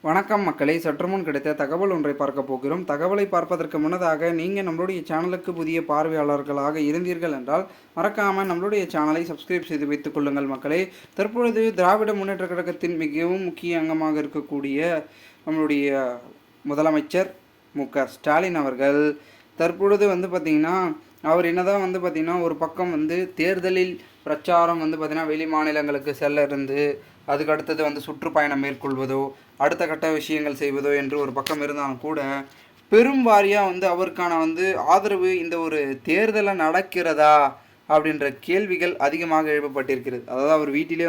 வணக்கம் மக்களை, சற்றுமுன் கிடைத்த தகவல் ஒன்றை பார்க்க போகிறோம். தகவலை பார்ப்பதற்கு முன்னதாக நீங்கள் நம்மளுடைய சேனலுக்கு புதிய பார்வையாளர்களாக இருந்தீர்கள் என்றால் மறக்காமல் நம்மளுடைய சேனலை சப்ஸ்கிரைப் செய்து வைத்துக் கொள்ளுங்கள் மக்களே. தற்பொழுது திராவிட முன்னேற்ற கழகத்தின் மிகவும் முக்கிய அங்கமாக இருக்கக்கூடிய நம்மளுடைய முதலமைச்சர் மு.க.ஸ்டாலின் அவர்கள் தற்பொழுது பார்த்திங்கன்னா அவர் என்னதான் பார்த்திங்கன்னா ஒரு பக்கம் தேர்தலில் பிரச்சாரம் பார்த்திங்கன்னா வெளி மாநிலங்களுக்கு செல்ல இருந்து அதுக்கு அடுத்தது சுற்றுப்பயணம் மேற்கொள்வதோ அடுத்த கட்ட விஷயங்கள் செய்வதோ என்று ஒரு பக்கம் இருந்தாலும் கூட பெரும் வாரியாக அவருக்கான ஆதரவு இந்த ஒரு தேர்தலில் நடக்கிறதா அப்படின்ற கேள்விகள் அதிகமாக எழுப்பப்பட்டிருக்கிறது. அதாவது அவர் வீட்டிலே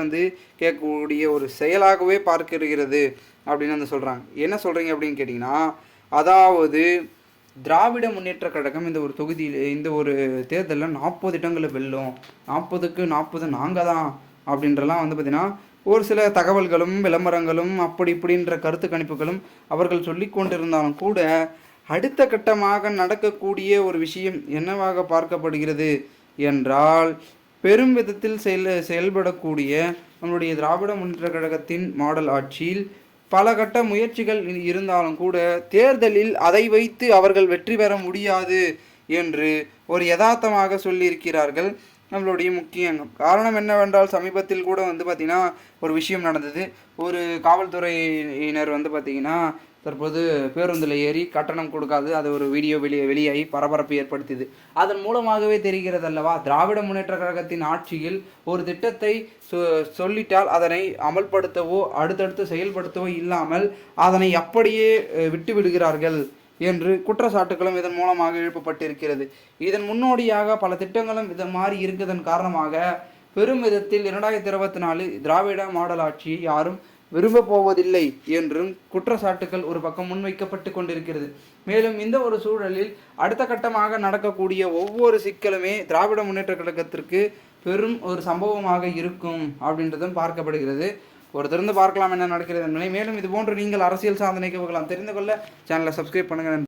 கேட்கக்கூடிய ஒரு செயலாகவே பார்க்கிறது அப்படின்னு சொல்கிறாங்க. என்ன சொல்கிறீங்க அப்படின்னு கேட்டிங்கன்னா, அதாவது திராவிட முன்னேற்ற கழகம் இந்த ஒரு தொகுதியில் இந்த ஒரு தேர்தலில் 40 இடங்களை வெல்லும், 40க்கு 40 நாங்கள் தான் அப்படின்றலாம் பார்த்திங்கன்னா ஒரு சில தகவல்களும் விளம்பரங்களும் அப்படி இப்படின்ற கருத்து கணிப்புகளும் அவர்கள் சொல்லி கொண்டிருந்தாலும் கூட அடுத்த கட்டமாக நடக்கக்கூடிய ஒரு விஷயம் என்னவாக பார்க்கப்படுகிறது என்றால், பெரும் விதத்தில் செயல்படக்கூடிய நம்மளுடைய திராவிட முன்னேற்ற கழகத்தின் மாடல் ஆட்சியில் பல கட்ட முயற்சிகள் இருந்தாலும் கூட தேர்தலில் அதை வைத்து அவர்கள் வெற்றி பெற முடியாது என்று ஒரு யதார்த்தமாக சொல்லியிருக்கிறார்கள் நம்மளுடைய முக்கிய அங்கம். காரணம் என்னவென்றால், சமீபத்தில் கூட பார்த்திங்கன்னா ஒரு விஷயம் நடந்தது. ஒரு காவல்துறையினர் பார்த்திங்கன்னா தற்போது பேருந்தில் ஏறி கட்டணம் கொடுக்காது அது ஒரு வீடியோ வெளியாகி பரபரப்பு ஏற்படுத்தியது. அதன் மூலமாகவே தெரிகிறது அல்லவா, திராவிட முன்னேற்ற கழகத்தின் ஆட்சியில் ஒரு திட்டத்தை சொல்லிட்டால் அதனை அமல்படுத்தவோ அடுத்தடுத்து செயல்படுத்தவோ இல்லாமல் அதனை அப்படியே விட்டு விடுகிறார்கள் என்று குற்றச்சாட்டுகளும் இதன் மூலமாக எழுப்பப்பட்டிருக்கிறது. இதன் முன்னோடியாக பல திட்டங்களும் இது மாதிரி இருக்குதன் காரணமாக பெரும் விதத்தில் 2024 திராவிட மாடல் ஆட்சியை யாரும் விரும்ப போவதில்லை என்றும் குற்றச்சாட்டுகள் ஒரு பக்கம் முன்வைக்கப்பட்டு கொண்டிருக்கிறது. மேலும் இந்த ஒரு சூழலில் அடுத்த கட்டமாக நடக்கக்கூடிய ஒவ்வொரு சிக்கலுமே திராவிட முன்னேற்ற கழகத்திற்கு பெரும் ஒரு சம்பவமாக இருக்கும் அப்படின்றதும் பார்க்கப்படுகிறது. ஒரு திறந்து பார்க்கலாம் என்ன நடக்கிறது என்பதை. மேலும் இது போன்று நீங்கள் அரசியல் சாதனை தெரிந்து கொள்ள சேனலை சப்ஸ்கிரைப் பண்ணுங்கள்.